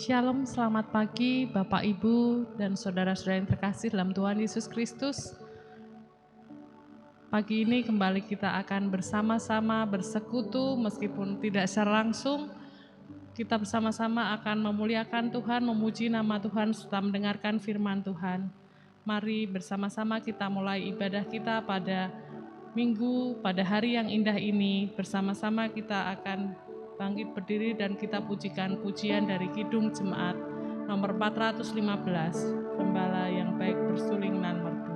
Shalom, selamat pagi Bapak Ibu dan saudara-saudara yang terkasih dalam Tuhan Yesus Kristus. Pagi ini kembali kita akan bersama-sama bersekutu meskipun tidak secara langsung. Kita bersama-sama akan memuliakan Tuhan, memuji nama Tuhan serta mendengarkan firman Tuhan. Mari bersama-sama kita mulai ibadah kita pada minggu, pada hari yang indah ini. Bersama-sama kita akan bangkit berdiri dan kita pujikan pujian dari Kidung Jemaat nomor 415, Gembala yang baik bersuling nan merdu.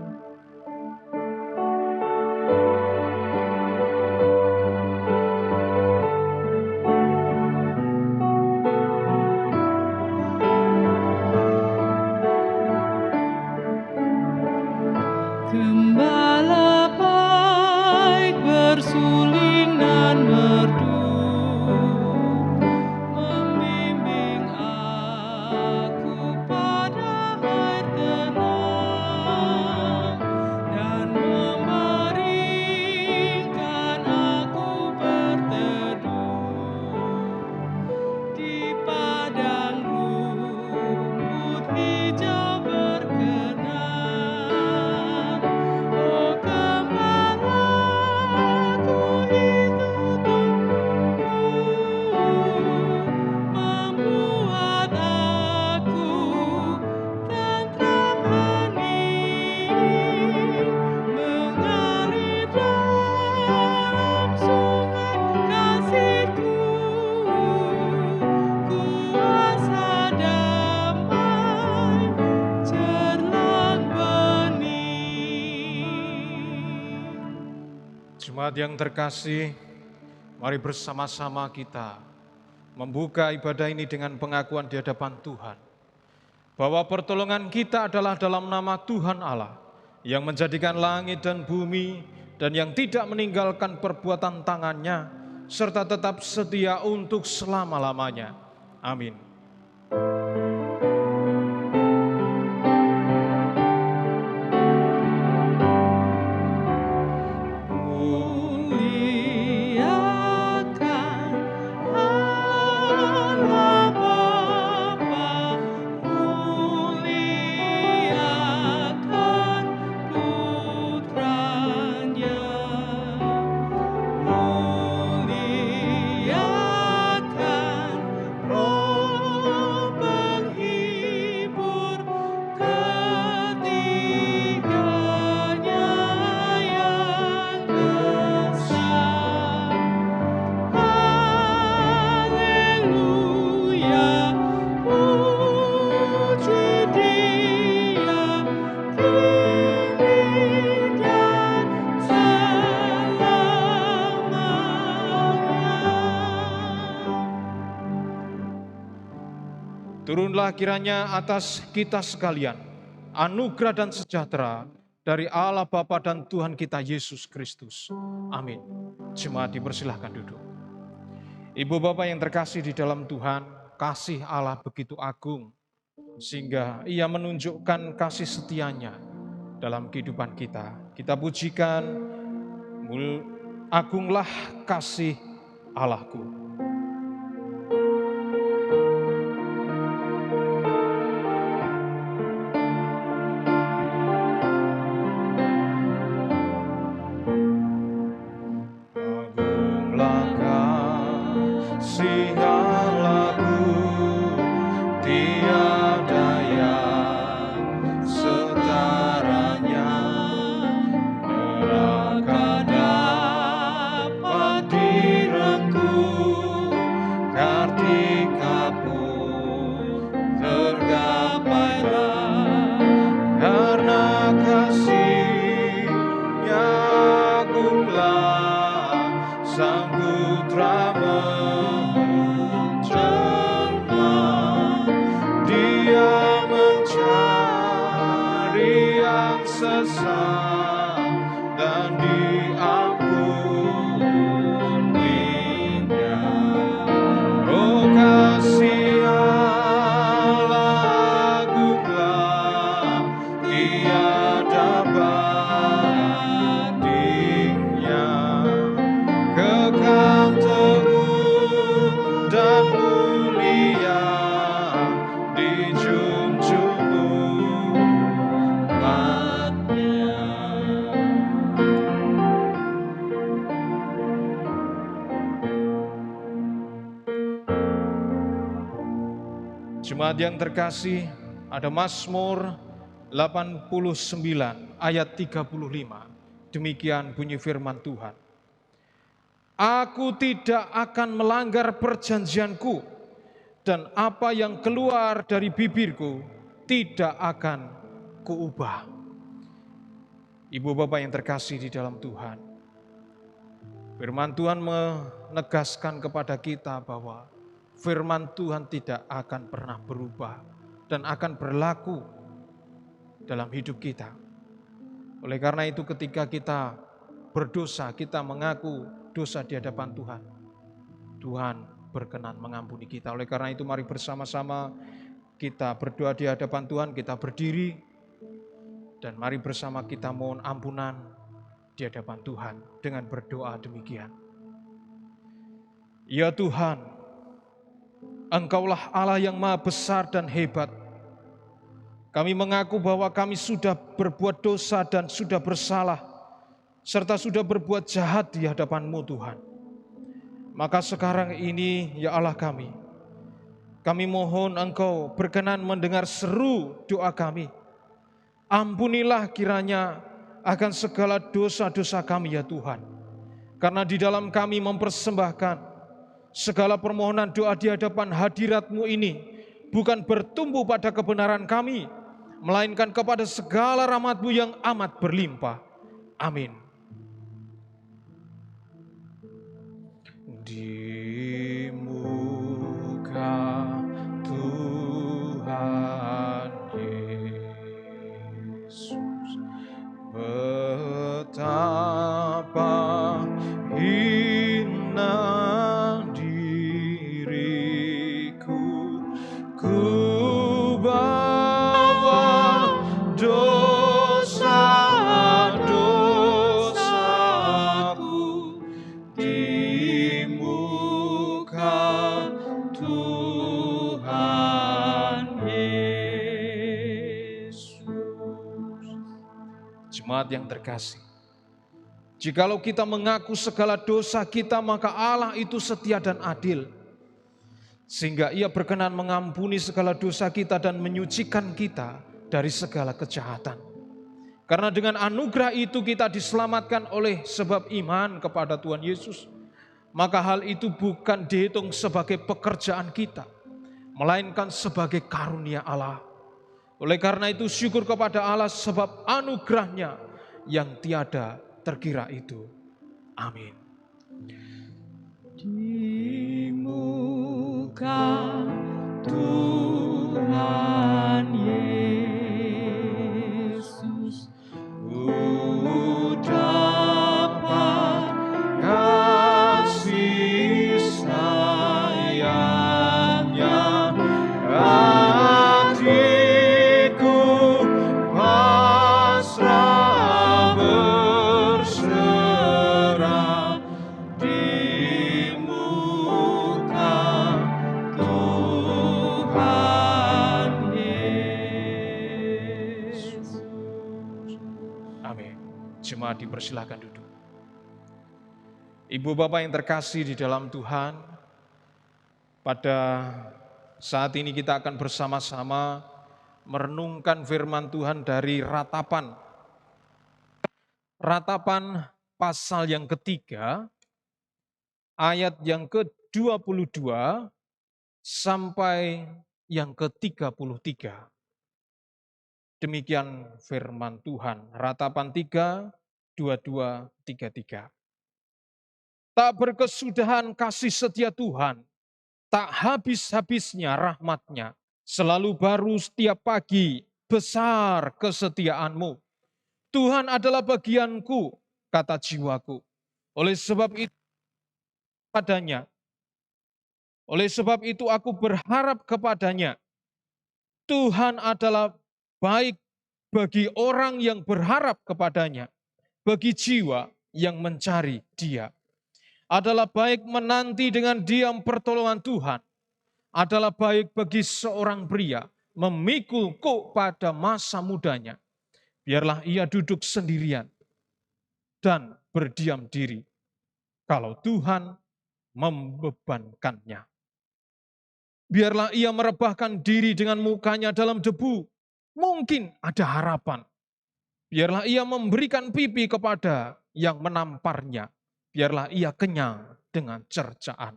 Gembala baik bersuling nan merdu, membimbing aku pada air tenang, dan membaringkan aku berteduh di padang rumput hijau berkenan. Oh gembalaku itu Tuhanku, membuat aku tentram hening, mengalir dalam sungai kasih-Ku, kuasa damai cerlang bening. Jemaat yang terkasih, mari bersama-sama kita membuka ibadah ini dengan pengakuan di hadapan Tuhan, bahwa pertolongan kita adalah dalam nama Tuhan Allah, yang menjadikan langit dan bumi, dan yang tidak meninggalkan perbuatan tangannya, serta tetap setia untuk selama-lamanya. Amin. Muliakan Allah Bapa, muliakan Putranya, muliakan Roh penghibur, ketiganya yang besar. Haleluya, puji Dia kini dan selamanya. Turunlah kiranya atas kita sekalian anugerah dan sejahtera dari Allah Bapa dan Tuhan kita Yesus Kristus. Amin. Jemaat dipersilahkan duduk. Ibu Bapak yang terkasih di dalam Tuhan, kasih Allah begitu agung sehingga Ia menunjukkan kasih setianya dalam kehidupan kita. Kita pujikan, agunglah kasih Allahku. Agunglah kasih Allahku, tiada yang setaranya, neraka dapat direngkuh Jemaat yang terkasih, ada Mazmur 89 ayat 35. Demikian bunyi firman Tuhan. Aku tidak akan melanggar perjanjianku, dan apa yang keluar dari bibirku tidak akan kuubah. Ibu bapak yang terkasih di dalam Tuhan, firman Tuhan menegaskan kepada kita bahwa firman Tuhan tidak akan pernah berubah dan akan berlaku dalam hidup kita. Oleh karena itu ketika kita berdosa, kita mengaku dosa di hadapan Tuhan, Tuhan berkenan mengampuni kita. Oleh karena itu mari bersama-sama kita berdoa di hadapan Tuhan, kita berdiri dan mari bersama kita mohon ampunan di hadapan Tuhan dengan berdoa demikian. Ya Tuhan, Engkaulah Allah yang maha besar dan hebat. Kami mengaku bahwa kami sudah berbuat dosa dan sudah bersalah, serta sudah berbuat jahat di hadapan-Mu Tuhan. Maka sekarang ini ya Allah kami mohon Engkau berkenan mendengar seru doa kami. Ampunilah kiranya akan segala dosa-dosa kami ya Tuhan. Karena di dalam kami mempersembahkan segala permohonan doa di hadapan hadirat-Mu ini bukan bertumbuh pada kebenaran kami, melainkan kepada segala rahmat-Mu yang amat berlimpah. Amin. Di muka Tuhan Yesus, betapa hina diriku, ku bawa dosa-dosaku di muka Tuhan Yesus. Jemaat yang terkasih, jikalau kita mengaku segala dosa kita, maka Allah itu setia dan adil, sehingga Ia berkenan mengampuni segala dosa kita dan menyucikan kita dari segala kejahatan. Karena dengan anugerah itu kita diselamatkan oleh sebab iman kepada Tuhan Yesus. Maka hal itu bukan dihitung sebagai pekerjaan kita, melainkan sebagai karunia Allah. Oleh karena itu syukur kepada Allah sebab anugerahnya yang tiada terkira itu. Amin. Di muka Tuhan Yesus, ku dapat kasih sayangnya, hatiku pasrah berserah di muka Tuhan Yesus. Amin. Jemaat dipersilakan duduk. Ibu bapak yang terkasih di dalam Tuhan, pada saat ini kita akan bersama-sama merenungkan firman Tuhan dari Ratapan. Ratapan pasal yang ketiga, ayat yang ke-22 sampai yang ke-33. Demikian firman Tuhan. Ratapan 3, 22, 33. Tak berkesudahan kasih setia Tuhan, tak habis-habisnya rahmat-Nya, selalu baru setiap pagi, besar kesetiaan-Mu. Tuhan adalah bagianku, kata jiwaku. Oleh sebab itu aku berharap kepadanya. Tuhan adalah baik bagi orang yang berharap kepadanya, bagi jiwa yang mencari Dia. Adalah baik menanti dengan diam pertolongan Tuhan. Adalah baik bagi seorang pria memikul kuk pada masa mudanya. Biarlah ia duduk sendirian dan berdiam diri kalau Tuhan membebankannya. Biarlah ia merebahkan diri dengan mukanya dalam debu. Mungkin ada harapan. Biarlah ia memberikan pipi kepada yang menamparnya. Biarlah ia kenyang dengan cercaan.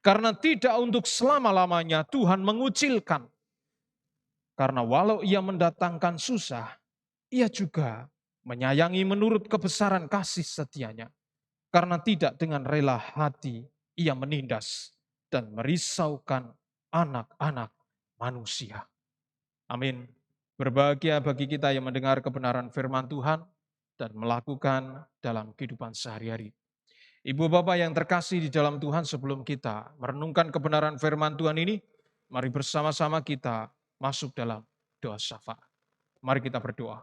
Karena tidak untuk selama-lamanya Tuhan mengucilkan. Karena walau ia mendatangkan susah, ia juga menyayangi menurut kebesaran kasih setianya. Karena tidak dengan rela hati ia menindas dan merisaukan anak-anak manusia. Amin. Berbahagia bagi kita yang mendengar kebenaran firman Tuhan dan melakukan dalam kehidupan sehari-hari. Ibu Bapak yang terkasih di dalam Tuhan, sebelum kita merenungkan kebenaran firman Tuhan ini, mari bersama-sama kita masuk dalam doa syafaat. Mari kita berdoa.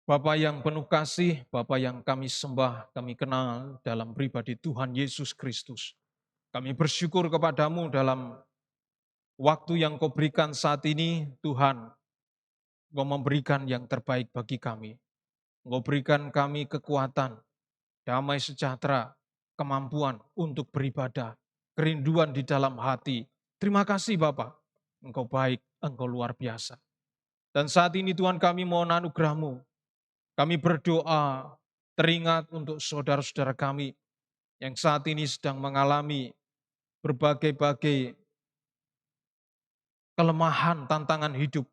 Bapa yang penuh kasih, Bapa yang kami sembah, kami kenal dalam pribadi Tuhan Yesus Kristus. Kami bersyukur kepadamu dalam waktu yang kau berikan saat ini, Tuhan. Kau memberikan yang terbaik bagi kami. Kau berikan kami kekuatan, damai sejahtera, kemampuan untuk beribadah, kerinduan di dalam hati. Terima kasih Bapa, Engkau baik, Engkau luar biasa. Dan saat ini Tuhan kami mohon anugerah-Mu. Kami berdoa teringat untuk saudara-saudara kami yang saat ini sedang mengalami berbagai-bagai kelemahan, tantangan hidup.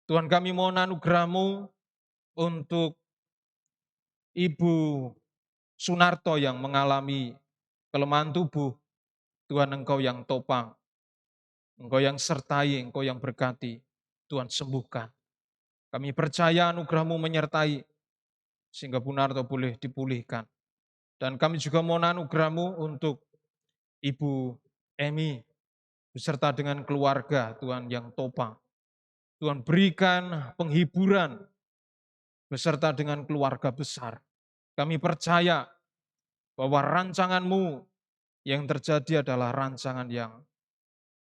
Tuhan kami mohon anugerah-Mu untuk Ibu Sunarto yang mengalami kelemahan tubuh. Tuhan Engkau yang topang, Engkau yang sertai, Engkau yang berkati. Tuhan sembuhkan. Kami percaya anugerah-Mu menyertai sehingga Bu Narto boleh dipulihkan. Dan kami juga mohon anugerah-Mu untuk Ibu Emi beserta dengan keluarga, Tuhan yang topang. Tuhan berikan penghiburan beserta dengan keluarga besar. Kami percaya bahwa rancangan-Mu yang terjadi adalah rancangan yang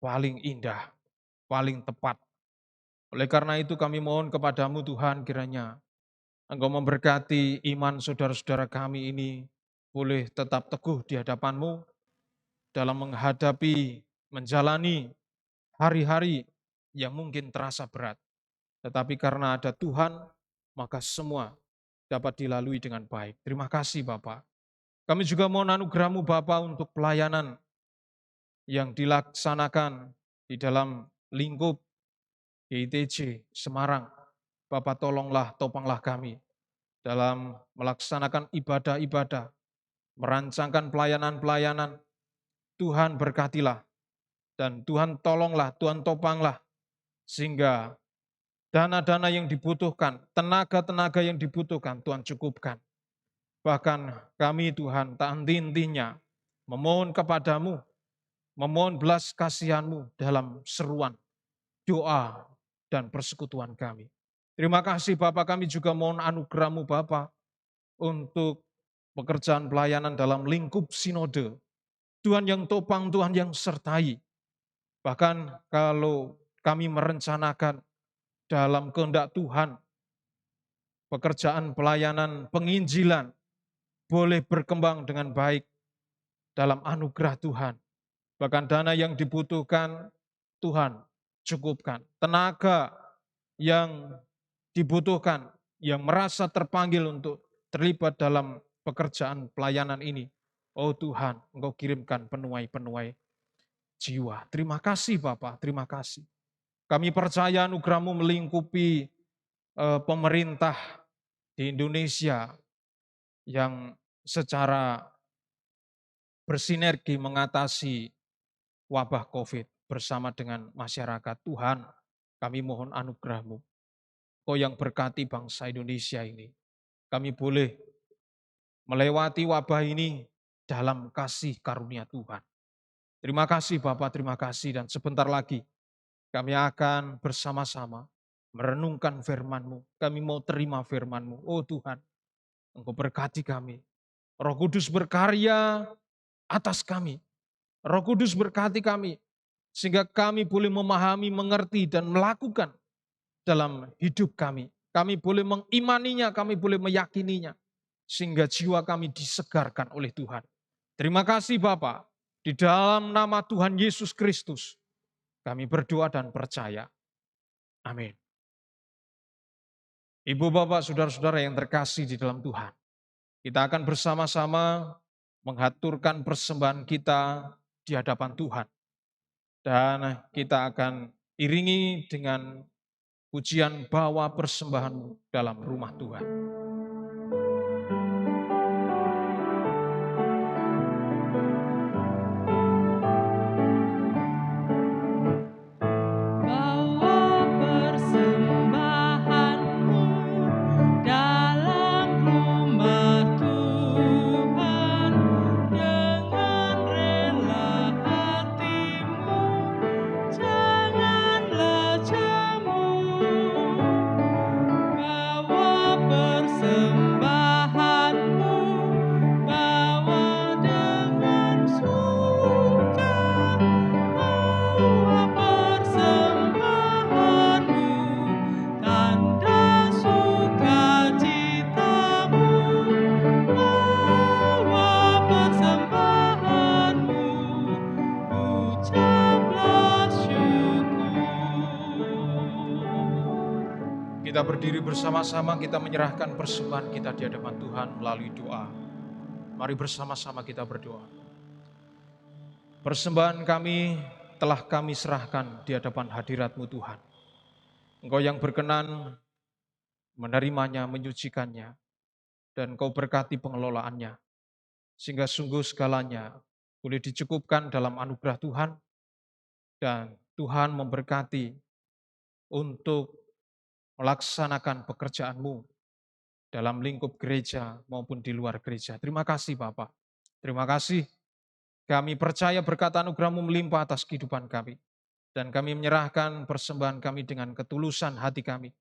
paling indah, paling tepat. Oleh karena itu kami mohon kepadamu Tuhan, kiranya Engkau memberkati iman saudara-saudara kami ini boleh tetap teguh di hadapan-Mu dalam menghadapi, menjalani hari-hari yang mungkin terasa berat. Tetapi karena ada Tuhan, maka semua dapat dilalui dengan baik. Terima kasih Bapak. Kami juga mohon anugerah-Mu Bapak untuk pelayanan yang dilaksanakan di dalam lingkup GITJ Semarang. Bapak tolonglah, topanglah kami dalam melaksanakan ibadah-ibadah, merancangkan pelayanan-pelayanan. Tuhan berkatilah dan Tuhan tolonglah, Tuhan topanglah sehingga dana-dana yang dibutuhkan, tenaga-tenaga yang dibutuhkan Tuhan cukupkan. Bahkan kami Tuhan tak henti-hentinya memohon kepadamu, memohon belas kasihan-Mu dalam seruan, doa, dan persekutuan kami. Terima kasih Bapak, kami juga mohon anugerah-Mu Bapak untuk pekerjaan pelayanan dalam lingkup sinode. Tuhan yang topang, Tuhan yang sertai. Bahkan kalau kami merencanakan dalam kehendak Tuhan, pekerjaan pelayanan penginjilan boleh berkembang dengan baik dalam anugerah Tuhan. Bahkan dana yang dibutuhkan Tuhan cukupkan. Tenaga yang dibutuhkan, yang merasa terpanggil untuk terlibat dalam pekerjaan pelayanan ini. Oh Tuhan, Engkau kirimkan penuai-penuai jiwa. Terima kasih Bapak, terima kasih. Kami percaya anugerah-Mu melingkupi pemerintah di Indonesia yang secara bersinergi mengatasi wabah COVID bersama dengan masyarakat. Tuhan, kami mohon anugerah-Mu. Kau yang berkati bangsa Indonesia ini. Kami boleh melewati wabah ini dalam kasih karunia Tuhan. Terima kasih Bapak, terima kasih. Dan sebentar lagi kami akan bersama-sama merenungkan firman-Mu. Kami mau terima firman-Mu. Oh Tuhan, Engkau berkati kami. Roh Kudus berkarya atas kami. Roh Kudus berkati kami. Sehingga kami boleh memahami, mengerti, dan melakukan dalam hidup kami. Kami boleh mengimaninya, kami boleh meyakininya. Sehingga jiwa kami disegarkan oleh Tuhan. Terima kasih Bapak. Di dalam nama Tuhan Yesus Kristus, kami berdoa dan percaya. Amin. Ibu, bapak, saudara-saudara yang terkasih di dalam Tuhan, kita akan bersama-sama menghaturkan persembahan kita di hadapan Tuhan. Dan kita akan iringi dengan pujian bawa persembahan dalam rumah Tuhan. Bawa persembahanmu dalam rumah Tuhan dengan rela hatimu, janganlah jamu. Bawa persembahanmu, bawa dengan suka. Bawa persembahanmu, tanda sukacitamu. Bawa persembahanmu, ucaplah syukur. Kita berdiri bersama-sama, kita menyerahkan persembahan kita di hadapan Tuhan melalui doa. Mari bersama-sama kita berdoa. Persembahan kami telah kami serahkan di hadapan hadirat-Mu Tuhan. Engkau yang berkenan menerimanya, menyucikannya, dan Engkau berkati pengelolaannya, sehingga sungguh segalanya boleh dicukupkan dalam anugerah Tuhan, dan Tuhan memberkati untuk melaksanakan pekerjaan-Mu dalam lingkup gereja maupun di luar gereja. Terima kasih Bapak. Terima kasih. Kami percaya berkat anugerah-Mu melimpah atas kehidupan kami. Dan kami menyerahkan persembahan kami dengan ketulusan hati kami.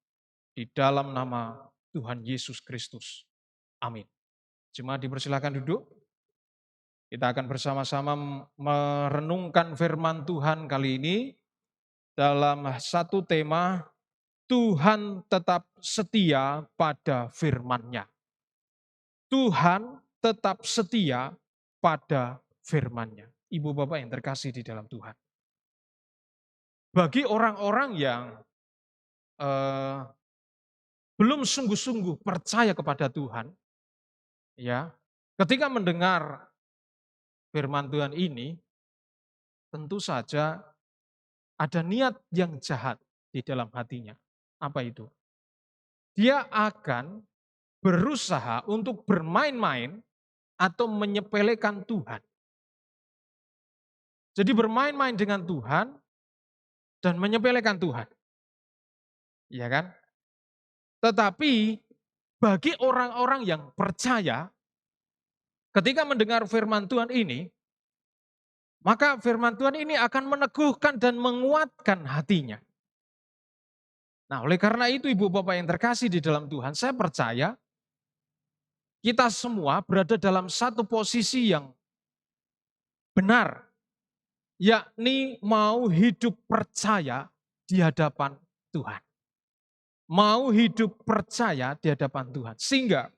Di dalam nama Tuhan Yesus Kristus. Amin. Jemaat dipersilakan duduk. Kita akan bersama-sama merenungkan firman Tuhan kali ini dalam satu tema, Tuhan tetap setia pada firman-Nya. Tuhan tetap setia pada firman-Nya. Ibu bapak yang terkasih di dalam Tuhan. Bagi orang-orang yang belum sungguh-sungguh percaya kepada Tuhan, ya, ketika mendengar firman Tuhan ini, tentu saja ada niat yang jahat di dalam hatinya. Apa itu? Dia akan berusaha untuk bermain-main atau menyepelekan Tuhan. Jadi bermain-main dengan Tuhan dan menyepelekan Tuhan. Iya kan? Tetapi bagi orang-orang yang percaya, ketika mendengar firman Tuhan ini, maka firman Tuhan ini akan meneguhkan dan menguatkan hatinya. Nah, oleh karena itu Ibu Bapak yang terkasih di dalam Tuhan, saya percaya kita semua berada dalam satu posisi yang benar, yakni mau hidup percaya di hadapan Tuhan. Mau hidup percaya di hadapan Tuhan. Sehingga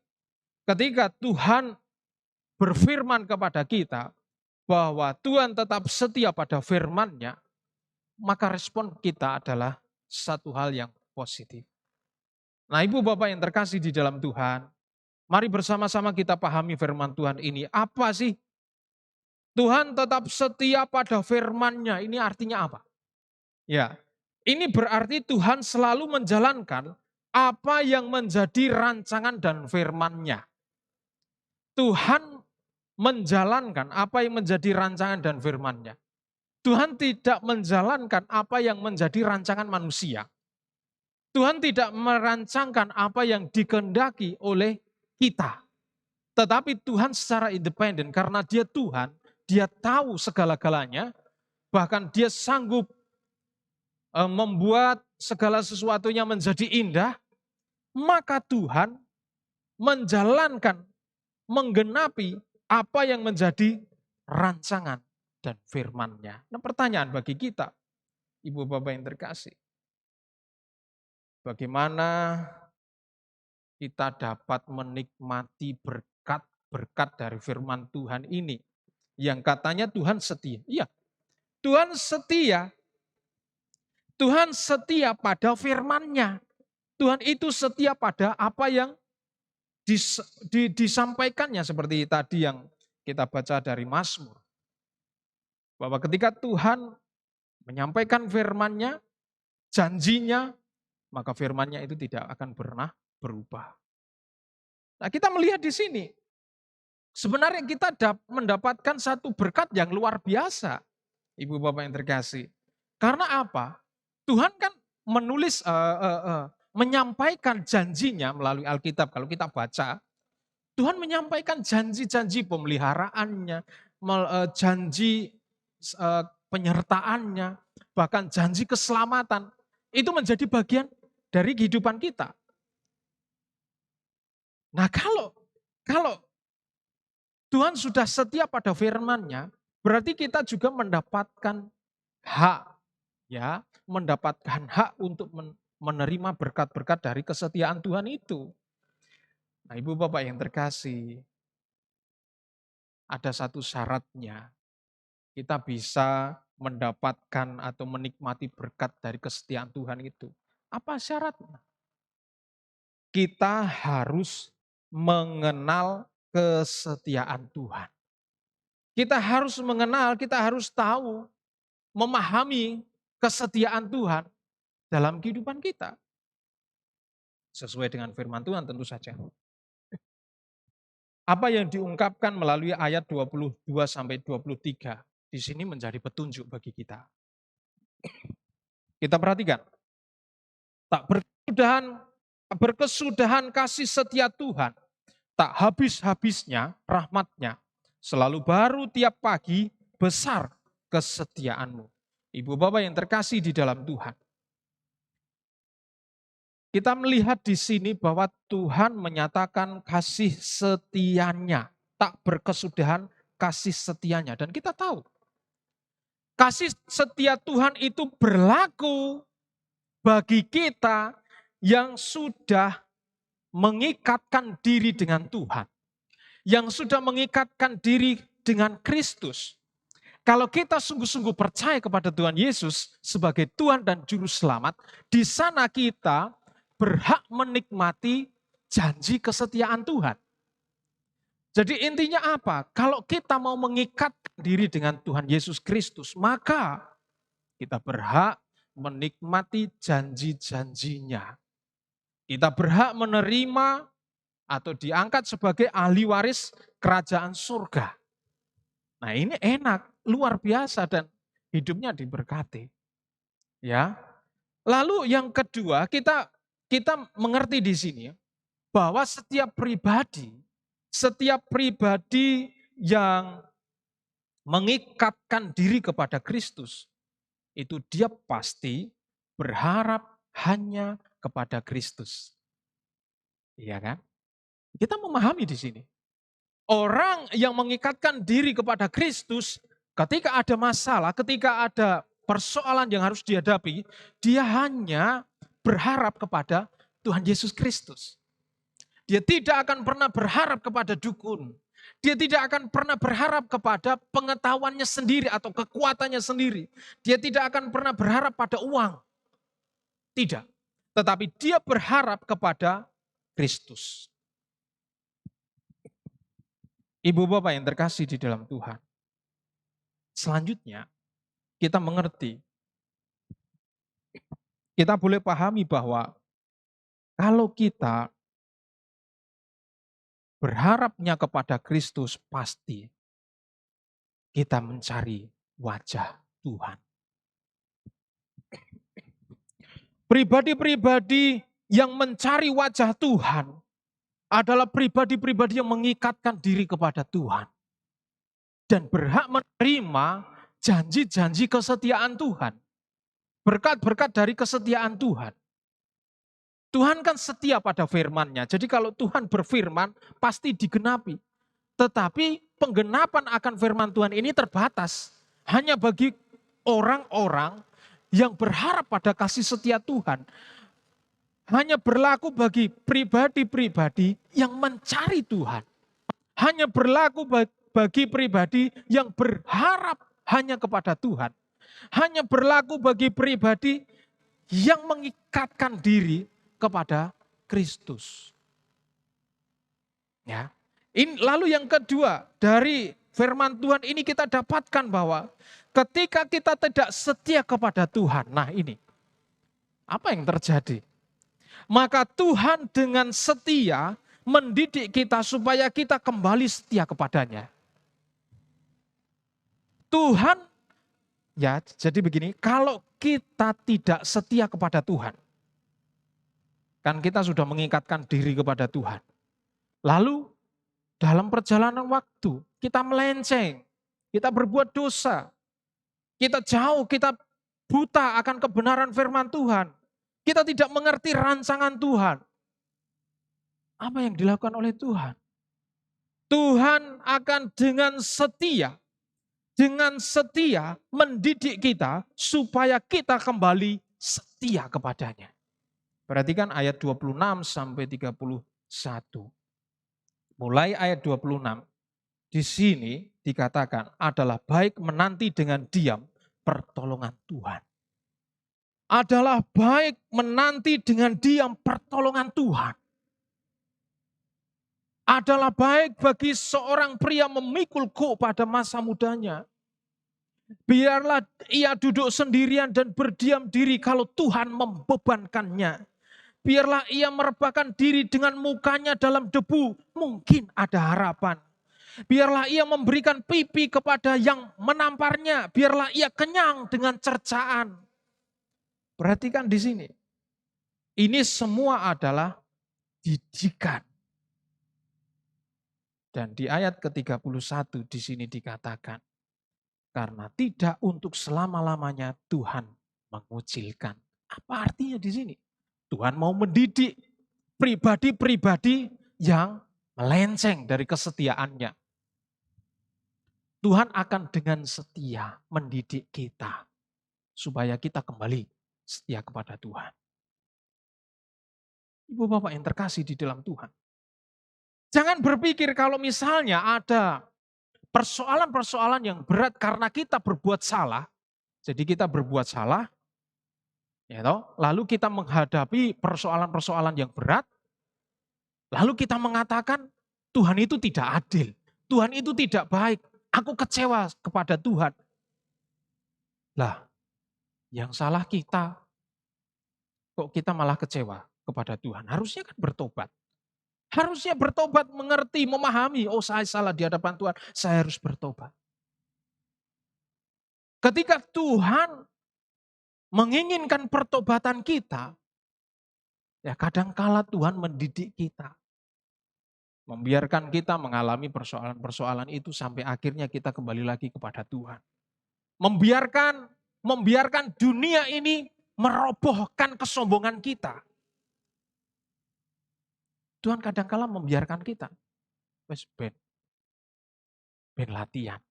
ketika Tuhan berfirman kepada kita bahwa Tuhan tetap setia pada firman-Nya, maka respon kita adalah satu hal yang positif. Nah, Ibu Bapak yang terkasih di dalam Tuhan, mari bersama-sama kita pahami firman Tuhan ini. Apa sih Tuhan tetap setia pada firman-Nya? Ini artinya apa? Ya, ini berarti Tuhan selalu menjalankan apa yang menjadi rancangan dan firman-Nya. Tuhan menjalankan apa yang menjadi rancangan dan firman-Nya. Tuhan tidak menjalankan apa yang menjadi rancangan manusia. Tuhan tidak merancangkan apa yang dikehendaki oleh kita. Tetapi Tuhan secara independen, karena Dia Tuhan, Dia tahu segala-galanya, bahkan Dia sanggup membuat segala sesuatunya menjadi indah, maka Tuhan menjalankan, menggenapi apa yang menjadi rancangan dan firman-Nya. Nah, pertanyaan bagi kita, Ibu Bapak yang terkasih, bagaimana kita dapat menikmati berkat-berkat dari firman Tuhan ini? yang katanya Tuhan setia. Iya, Tuhan setia. Tuhan setia pada firman-Nya. Tuhan itu setia pada apa yang disampaikannya, seperti tadi yang kita baca dari Mazmur. Bahwa ketika Tuhan menyampaikan firman-Nya, janjinya, maka firman-Nya itu tidak akan pernah berubah. Nah, kita melihat di sini, sebenarnya kita mendapatkan satu berkat yang luar biasa, Ibu Bapak yang terkasih. Karena apa? Tuhan kan menulis, menyampaikan janjinya melalui Alkitab. Kalau kita baca, Tuhan menyampaikan janji-janji pemeliharaannya, janji penyertaannya, bahkan janji keselamatan. Itu menjadi bagian dari kehidupan kita. Nah, kalau Tuhan sudah setia pada firman-Nya, berarti kita juga mendapatkan hak, ya, mendapatkan hak untuk menerima berkat-berkat dari kesetiaan Tuhan itu. Nah, Ibu Bapak yang terkasih, ada satu syaratnya. Kita bisa mendapatkan atau menikmati berkat dari kesetiaan Tuhan itu. Apa syaratnya? Kita harus mengenal kesetiaan Tuhan. Kita harus mengenal, kita harus tahu, memahami kesetiaan Tuhan dalam kehidupan kita. Sesuai dengan firman Tuhan tentu saja. Apa yang diungkapkan melalui ayat 22-23 di sini menjadi petunjuk bagi kita. Kita perhatikan. Tak berkesudahan kasih setia Tuhan, tak habis-habisnya rahmat-Nya, selalu baru tiap pagi, besar kesetiaan-Mu. Ibu Bapak yang terkasih di dalam Tuhan. Kita melihat di sini bahwa Tuhan menyatakan kasih setianya, tak berkesudahan kasih setianya. Dan kita tahu, kasih setia Tuhan itu berlaku bagi kita yang sudah mengikatkan diri dengan Tuhan. Yang sudah mengikatkan diri dengan Kristus. Kalau kita sungguh-sungguh percaya kepada Tuhan Yesus sebagai Tuhan dan Juru Selamat, di sana kita berhak menikmati janji kesetiaan Tuhan. Jadi intinya apa? Kalau kita mau mengikatkan diri dengan Tuhan Yesus Kristus, maka kita berhak menikmati janji-janjinya. Kita berhak menerima atau diangkat sebagai ahli waris kerajaan surga. Nah, ini enak, luar biasa dan hidupnya diberkati. Ya. Lalu yang kedua, kita mengerti di sini bahwa setiap pribadi yang mengikatkan diri kepada Kristus, itu dia pasti berharap hanya kepada Kristus. Iya kan? Kita memahami di sini. Orang yang mengikatkan diri kepada Kristus, ketika ada masalah, ketika ada persoalan yang harus dihadapi, dia hanya berharap kepada Tuhan Yesus Kristus. Dia tidak akan pernah berharap kepada dukun. Dia tidak akan pernah berharap kepada pengetahuannya sendiri atau kekuatannya sendiri. Dia tidak akan pernah berharap pada uang. Tidak. Tetapi dia berharap kepada Kristus. Ibu Bapak yang terkasih di dalam Tuhan. Selanjutnya, kita mengerti. Kita boleh pahami bahwa kalau kita berharapnya kepada Kristus, pasti kita mencari wajah Tuhan. Pribadi-pribadi yang mencari wajah Tuhan adalah pribadi-pribadi yang mengikatkan diri kepada Tuhan. Dan berhak menerima janji-janji kesetiaan Tuhan. Berkat-berkat dari kesetiaan Tuhan. Tuhan kan setia pada firman-Nya. Jadi kalau Tuhan berfirman, pasti digenapi. Tetapi penggenapan akan firman Tuhan ini terbatas. Hanya bagi orang-orang yang berharap pada kasih setia Tuhan. Hanya berlaku bagi pribadi-pribadi yang mencari Tuhan. Hanya berlaku bagi pribadi yang berharap hanya kepada Tuhan. Hanya berlaku bagi pribadi yang mengikatkan diri kepada Kristus. Ya. Lalu yang kedua, dari firman Tuhan ini kita dapatkan bahwa ketika kita tidak setia kepada Tuhan, nah ini, apa yang terjadi? Maka Tuhan dengan setia mendidik kita supaya kita kembali setia kepadanya. Tuhan, ya jadi begini, kalau kita tidak setia kepada Tuhan, kan kita sudah mengikatkan diri kepada Tuhan. Lalu dalam perjalanan waktu kita melenceng, kita berbuat dosa, kita jauh, kita buta akan kebenaran firman Tuhan. Kita tidak mengerti rancangan Tuhan. Apa yang dilakukan oleh Tuhan? Tuhan akan dengan setia mendidik kita supaya kita kembali setia kepadanya. Perhatikan ayat 26 sampai 31. Mulai ayat 26, di sini dikatakan adalah baik menanti dengan diam pertolongan Tuhan. Adalah baik menanti dengan diam pertolongan Tuhan. Adalah baik bagi seorang pria memikul kuk pada masa mudanya. Biarlah ia duduk sendirian dan berdiam diri kalau Tuhan membebankannya. Biarlah ia merebahkan diri dengan mukanya dalam debu, mungkin ada harapan. Biarlah ia memberikan pipi kepada yang menamparnya, biarlah ia kenyang dengan cercaan. Perhatikan di sini. Ini semua adalah didikan. Dan di ayat ke-31 di sini dikatakan, karena tidak untuk selama-lamanya Tuhan mengucilkan. Apa artinya di sini? Tuhan mau mendidik pribadi-pribadi yang melenceng dari kesetiaannya. Tuhan akan dengan setia mendidik kita supaya kita kembali setia kepada Tuhan. Ibu bapak yang terkasih di dalam Tuhan. Jangan berpikir kalau misalnya ada persoalan-persoalan yang berat karena kita berbuat salah. Jadi kita berbuat salah, ya toh, lalu kita menghadapi persoalan-persoalan yang berat, lalu kita mengatakan Tuhan itu tidak adil, Tuhan itu tidak baik, aku kecewa kepada Tuhan. Lah, yang salah kita, kok kita malah kecewa kepada Tuhan? Harusnya kan bertobat. Harusnya bertobat, mengerti, memahami, oh saya salah di hadapan Tuhan, saya harus bertobat. Ketika Tuhan menginginkan pertobatan kita, ya kadangkala Tuhan mendidik kita. Membiarkan kita mengalami persoalan-persoalan itu sampai akhirnya kita kembali lagi kepada Tuhan. Membiarkan dunia ini merobohkan kesombongan kita. Tuhan kadangkala membiarkan kita. Wes ben latihan.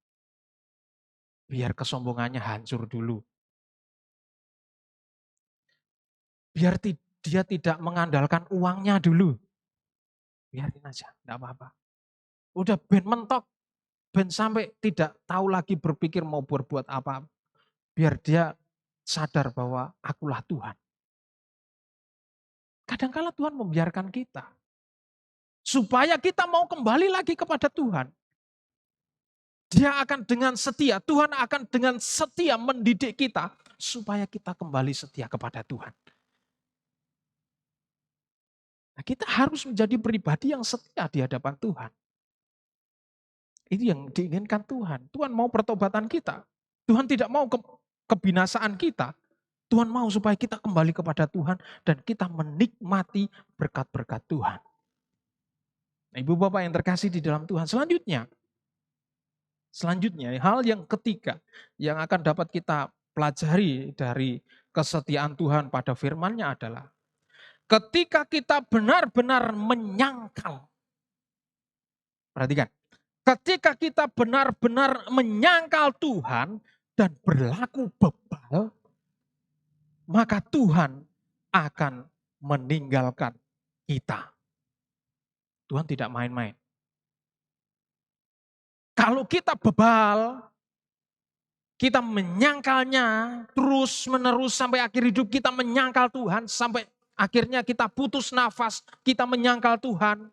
Biar kesombongannya hancur dulu. Biar dia tidak mengandalkan uangnya dulu. Biarin aja, enggak apa-apa. Udah ben mentok, ben sampai tidak tahu lagi berpikir mau berbuat apa. Biar dia sadar bahwa akulah Tuhan. Kadangkala Tuhan membiarkan kita. Supaya kita mau kembali lagi kepada Tuhan. Dia akan dengan setia, Tuhan akan dengan setia mendidik kita supaya kita kembali setia kepada Tuhan. Nah, kita harus menjadi pribadi yang setia di hadapan Tuhan. Itu yang diinginkan Tuhan. Tuhan mau pertobatan kita. Tuhan tidak mau kebinasaan kita. Tuhan mau supaya kita kembali kepada Tuhan dan kita menikmati berkat-berkat Tuhan. Nah, ibu bapak yang terkasih di dalam Tuhan, selanjutnya hal yang ketiga yang akan dapat kita pelajari dari kesetiaan Tuhan pada firman-Nya adalah ketika kita benar-benar menyangkal. Perhatikan, ketika kita benar-benar menyangkal Tuhan dan berlaku bebal, maka Tuhan akan meninggalkan kita. Tuhan tidak main-main. Kalau kita bebal, kita menyangkalnya terus menerus sampai akhir hidup kita menyangkal Tuhan, sampai akhirnya kita putus nafas, kita menyangkal Tuhan.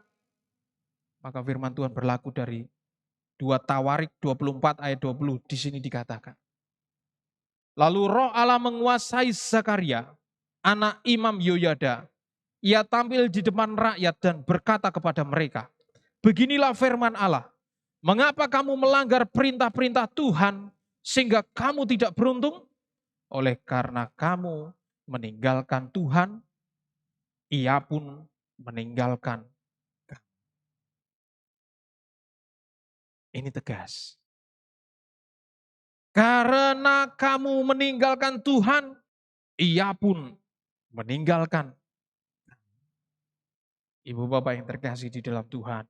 Maka firman Tuhan berlaku dari 2 Tawarik 24 ayat 20 di sini dikatakan. Lalu Roh Allah menguasai Zakaria, anak Imam Yoyada. Ia tampil di depan rakyat dan berkata kepada mereka, beginilah firman Allah, mengapa kamu melanggar perintah-perintah Tuhan sehingga kamu tidak beruntung? Oleh karena kamu meninggalkan Tuhan, ia pun meninggalkan kamu. Ini tegas. Karena kamu meninggalkan Tuhan, ia pun meninggalkan. Ibu bapak yang terkasih di dalam Tuhan.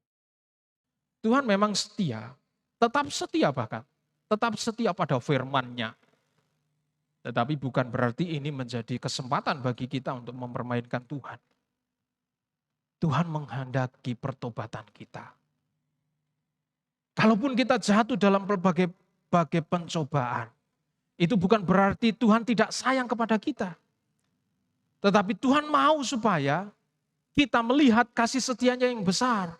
Tuhan memang setia, tetap setia bahkan. Tetap setia pada firman-Nya. Tetapi bukan berarti ini menjadi kesempatan bagi kita untuk mempermainkan Tuhan. Tuhan menghendaki pertobatan kita. Kalaupun kita jatuh dalam berbagai pencobaan, itu bukan berarti Tuhan tidak sayang kepada kita. Tetapi Tuhan mau supaya kita melihat kasih setia-Nya yang besar.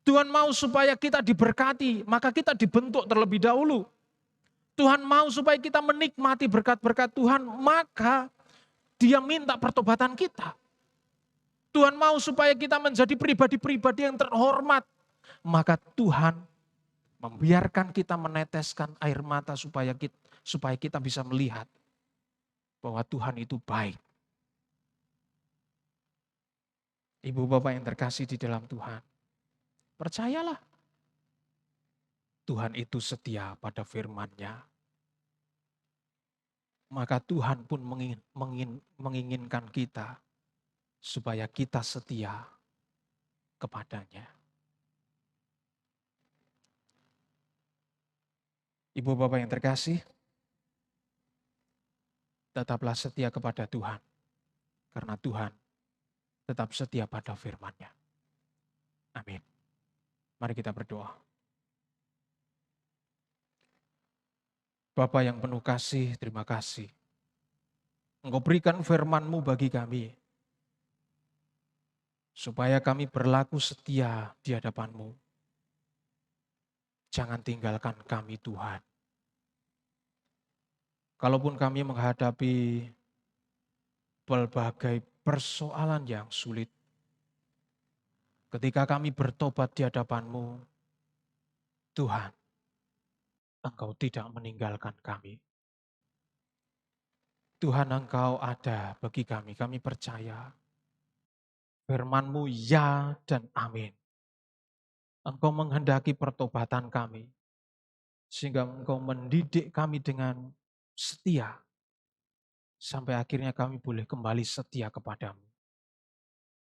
Tuhan mau supaya kita diberkati, maka kita dibentuk terlebih dahulu. Tuhan mau supaya kita menikmati berkat-berkat Tuhan, maka Dia minta pertobatan kita. Tuhan mau supaya kita menjadi pribadi-pribadi yang terhormat, maka Tuhan membiarkan kita meneteskan air mata supaya kita bisa melihat bahwa Tuhan itu baik. Ibu bapak yang terkasih di dalam Tuhan, percayalah, Tuhan itu setia pada firman-Nya. Maka Tuhan pun menginginkan kita supaya kita setia kepada-Nya. Ibu bapak yang terkasih, tetaplah setia kepada Tuhan. Karena Tuhan tetap setia pada firman-Nya. Amin. Mari kita berdoa. Bapa yang penuh kasih, terima kasih. Engkau berikan firman-Mu bagi kami, supaya kami berlaku setia di hadapan-Mu. Jangan tinggalkan kami Tuhan. Kalaupun kami menghadapi berbagai persoalan yang sulit, ketika kami bertobat di hadapan-Mu, Tuhan, Engkau tidak meninggalkan kami. Tuhan, Engkau ada bagi kami, kami percaya. Firman-Mu ya dan amin. Engkau menghendaki pertobatan kami, sehingga Engkau mendidik kami dengan setia, sampai akhirnya kami boleh kembali setia kepadamu.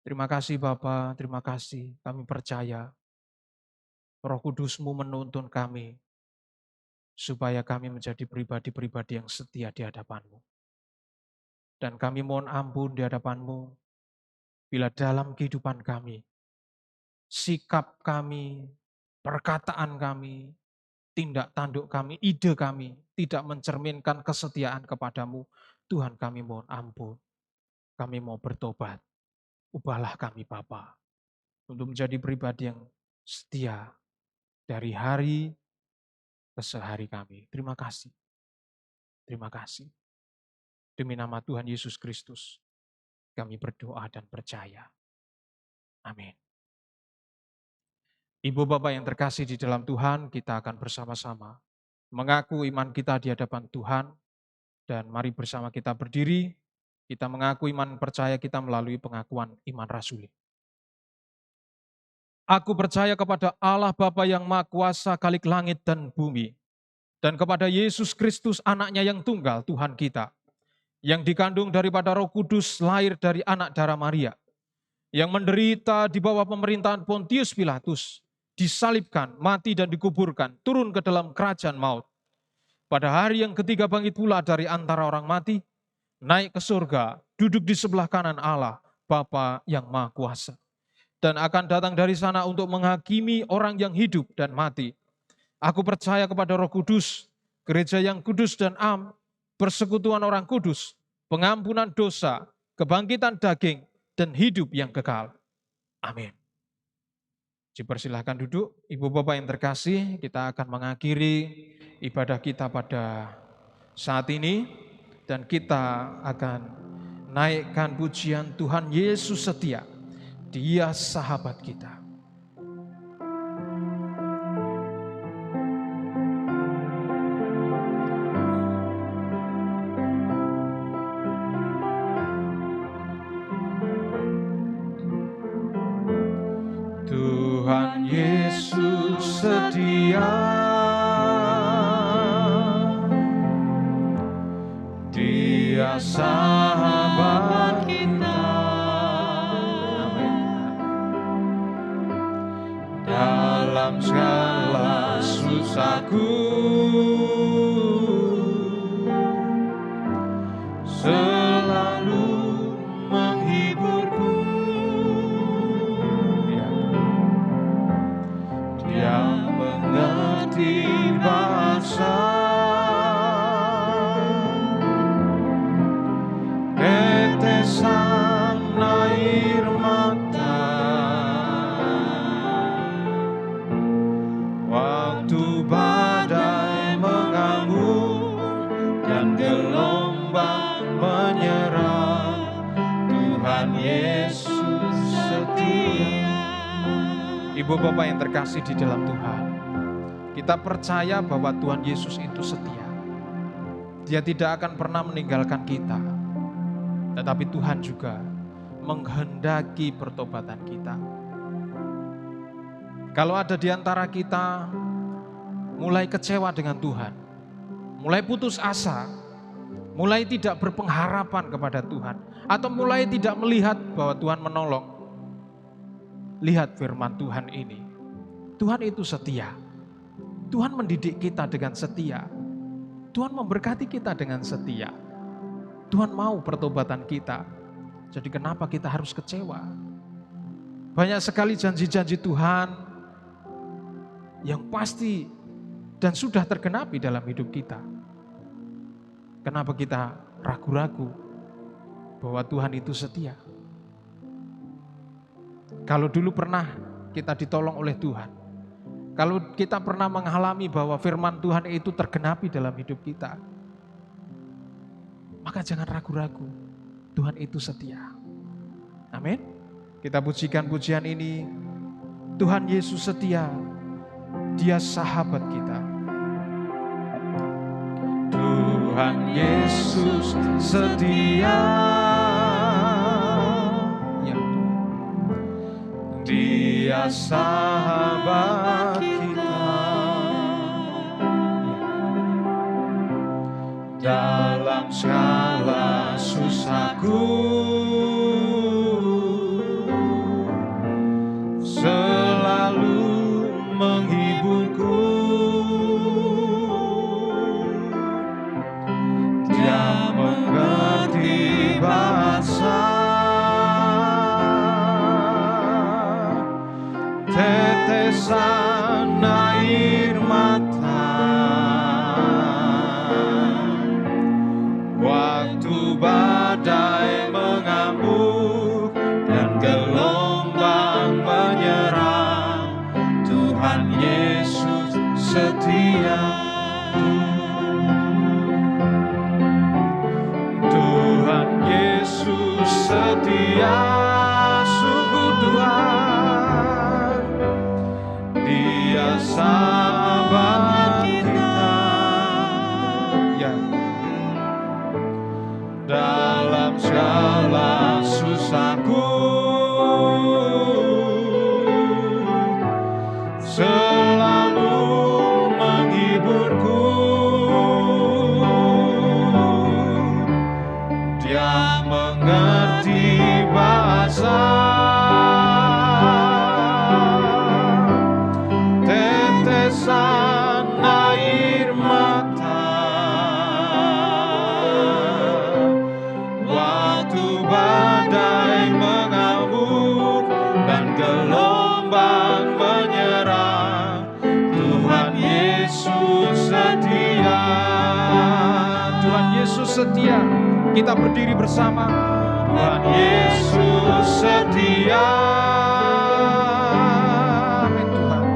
Terima kasih Bapa, terima kasih, kami percaya Roh Kudus-Mu menuntun kami, supaya kami menjadi pribadi-pribadi yang setia di hadapan-Mu. Dan kami mohon ampun di hadapan-Mu, bila dalam kehidupan kami, sikap kami, perkataan kami, tindak tanduk kami, ide kami, tidak mencerminkan kesetiaan kepada-Mu. Tuhan, kami mohon ampun, kami mau bertobat. Ubahlah kami Bapa, untuk menjadi pribadi yang setia dari hari ke sehari kami. Terima kasih. Terima kasih. Demi nama Tuhan Yesus Kristus, kami berdoa dan percaya. Amin. Ibu bapak yang terkasih di dalam Tuhan, kita akan bersama-sama mengaku iman kita di hadapan Tuhan. Dan mari bersama kita berdiri, kita mengaku iman percaya kita melalui pengakuan iman rasuli. Aku percaya kepada Allah Bapa yang Maha Kuasa, Khalik langit dan bumi, dan kepada Yesus Kristus anaknya yang tunggal, Tuhan kita, yang dikandung daripada Roh Kudus, lahir dari anak darah Maria, yang menderita di bawah pemerintahan Pontius Pilatus, disalibkan, mati dan dikuburkan, turun ke dalam kerajaan maut. Pada hari yang ketiga bangkit pula dari antara orang mati, naik ke surga, duduk di sebelah kanan Allah, Bapa yang Maha Kuasa, dan akan datang dari sana untuk menghakimi orang yang hidup dan mati. Aku percaya kepada Roh Kudus, gereja yang kudus dan am, persekutuan orang kudus, pengampunan dosa, kebangkitan daging, dan hidup yang kekal. Amin. Dipersilahkan duduk, Ibu Bapak yang terkasih, kita akan mengakhiri ibadah kita pada saat ini, dan kita akan naikkan pujian Tuhan Yesus setia, Dia sahabat kita. Tuhan Yesus setia, Dia sahabat kita. Amin. Dalam segala susahku, selalu menghiburku. Dia mengerti bahasa, tetesan air mata, waktu badai mengamuk dan gelombang menyerang, Tuhan Yesus setia. Ibu Bapak yang terkasih di dalam Tuhan, kita percaya bahwa Tuhan Yesus itu setia. Dia tidak akan pernah meninggalkan kita. Tetapi Tuhan juga menghendaki pertobatan kita. Kalau ada di antara kita mulai kecewa dengan Tuhan, mulai putus asa, mulai tidak berpengharapan kepada Tuhan, atau mulai tidak melihat bahwa Tuhan menolong, lihat firman Tuhan ini. Tuhan itu setia. Tuhan mendidik kita dengan setia. Tuhan memberkati kita dengan setia. Tuhan mau pertobatan kita. Jadi kenapa kita harus kecewa? Banyak sekali janji-janji Tuhan yang pasti dan sudah tergenapi dalam hidup kita. Kenapa kita ragu-ragu bahwa Tuhan itu setia? Kalau dulu pernah kita ditolong oleh Tuhan, kalau kita pernah mengalami bahwa firman Tuhan itu tergenapi dalam hidup kita, maka jangan ragu-ragu, Tuhan itu setia. Amin. Kita pujikan pujian ini, Tuhan Yesus setia, Dia sahabat kita. Tuhan Yesus setia, ya Tuhan, Dia sahabat kita. Dalam segala susahku, selalu menghiburku. Dia mengerti bahasa, tetesan air mata, waktu badai mengamuk dan gelombang menyerang, Tuhan Yesus setia. Tuhan Yesus setia, sungguh Tuhan, Dia sahabat kita. Ya. Dalam segala susahku, selalu setia. Kita berdiri bersama. Tuhan Yesus setia. Amin Tuhan.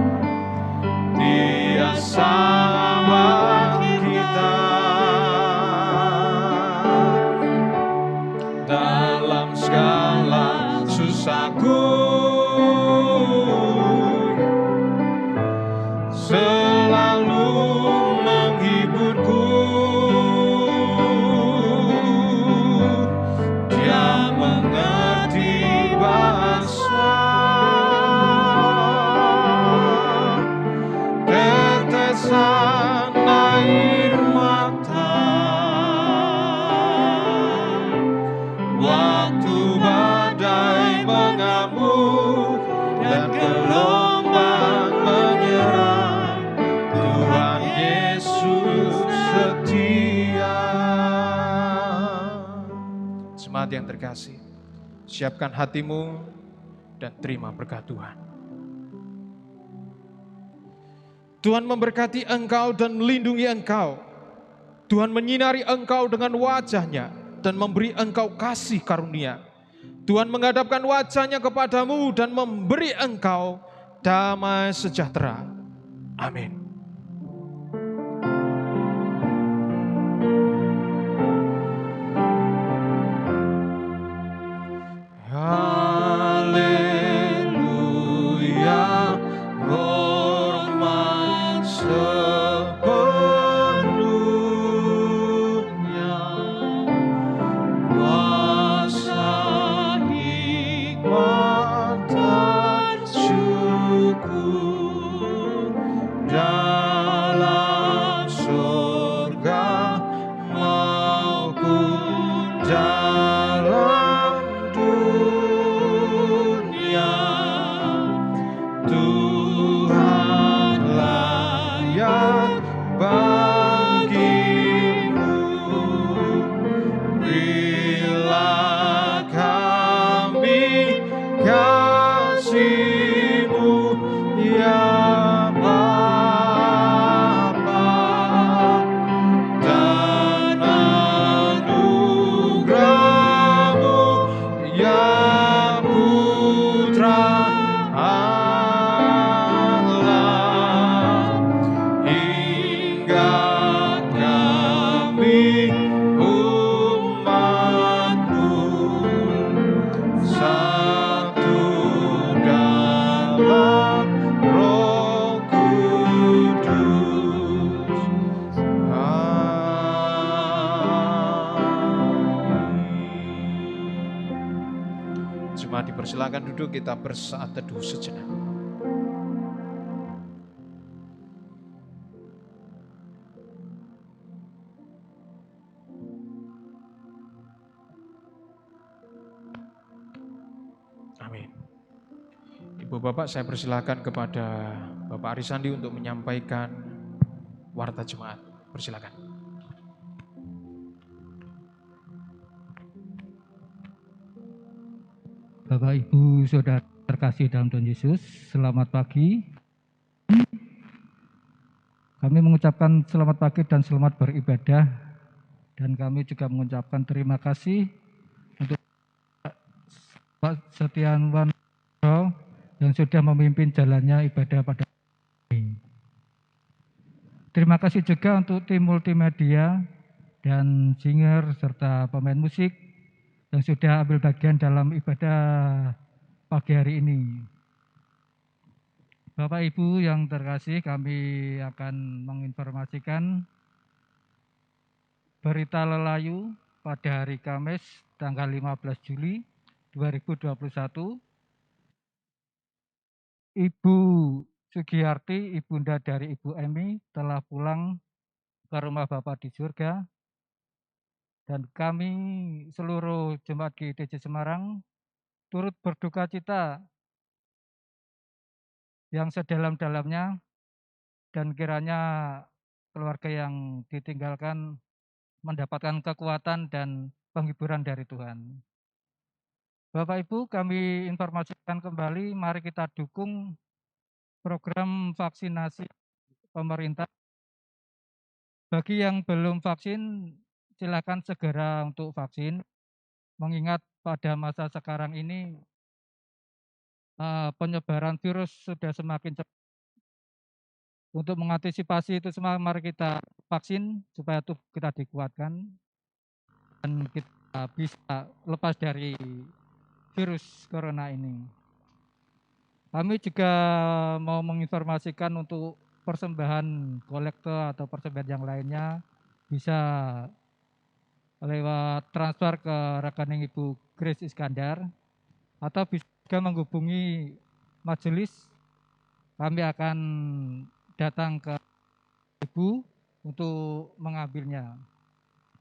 Dia sahabat kita dalam segala susahku, selalu menghiburku. Dia mengerti bahasa tetesan air mata waktu badai mengamuk dan gelombang menyerang. Tuhan Yesus setia. Jemaat yang terkasih, siapkan hatimu dan terima berkat Tuhan. Tuhan memberkati engkau dan melindungi engkau. Tuhan menyinari engkau dengan wajah-Nya dan memberi engkau kasih karunia. Tuhan menghadapkan wajah-Nya kepadamu dan memberi engkau damai sejahtera. Amin. Haleluya, hormat sepenuhnya, kuasa hikmat dan syukur dalam surga maupun dalam dunia. Tuhan layak bagimu, berilah kami kasih-Mu ya Bapa, dan anugerah-Mu ya Putra Allah. Ingat kami umat-Mu, satu dalam Roh Kudus. Amin. Jemaat dipersilakan duduk, kita bersaat teduh sejenak. Amin. Ibu Bapak, saya persilakan kepada Bapak Arisandi untuk menyampaikan warta jemaat. Persilakan. Bapak, Ibu, Saudara terkasih dalam Tuhan Yesus, selamat pagi. Kami mengucapkan selamat pagi dan selamat beribadah, dan kami juga mengucapkan terima kasih untuk Pak Setiawan yang sudah memimpin jalannya ibadah pada hari ini. Terima kasih juga untuk tim multimedia dan singer serta pemain musik yang sudah ambil bagian dalam ibadah pagi hari ini. Bapak Ibu yang terkasih, kami akan menginformasikan berita lelayu pada hari Kamis tanggal 15 Juli 2021. Ibu Sugiyarti, ibunda dari Ibu Emi, telah pulang ke rumah Bapak di surga. Dan kami seluruh jemaat GIDC Semarang turut berduka cita yang sedalam-dalamnya, dan kiranya keluarga yang ditinggalkan mendapatkan kekuatan dan penghiburan dari Tuhan. Bapak Ibu, kami informasikan kembali, mari kita dukung program vaksinasi pemerintah. Bagi yang belum vaksin, silakan segera untuk vaksin, mengingat pada masa sekarang ini penyebaran virus sudah semakin cepat. Untuk mengantisipasi itu semua, mari kita vaksin supaya tubuh kita dikuatkan dan kita bisa lepas dari virus corona ini. Kami juga mau menginformasikan untuk persembahan kolektor atau persembahan yang lainnya bisa lewat transfer ke rekening Ibu Grace Iskandar atau bisa juga menghubungi majelis. Kami akan datang ke Ibu untuk mengambilnya.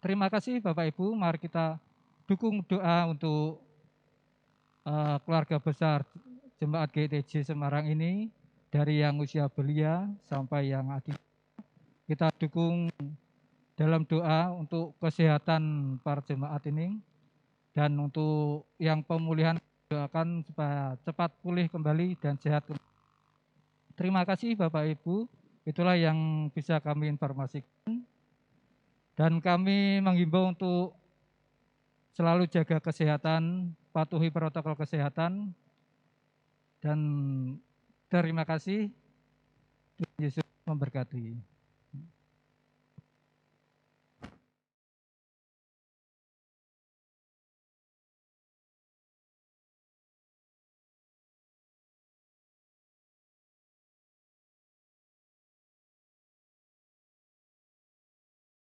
Terima kasih Bapak Ibu, mari kita dukung doa untuk keluarga besar Jemaat GTJ Semarang ini, dari yang usia belia sampai yang adik. Kita dukung dalam doa untuk kesehatan para jemaat ini, dan untuk yang pemulihan doakan supaya cepat pulih kembali dan sehat kembali. Terima kasih Bapak Ibu, itulah yang bisa kami informasikan. Dan kami menghimbau untuk selalu jaga kesehatan, patuhi protokol kesehatan, dan terima kasih. Tuhan Yesus memberkati.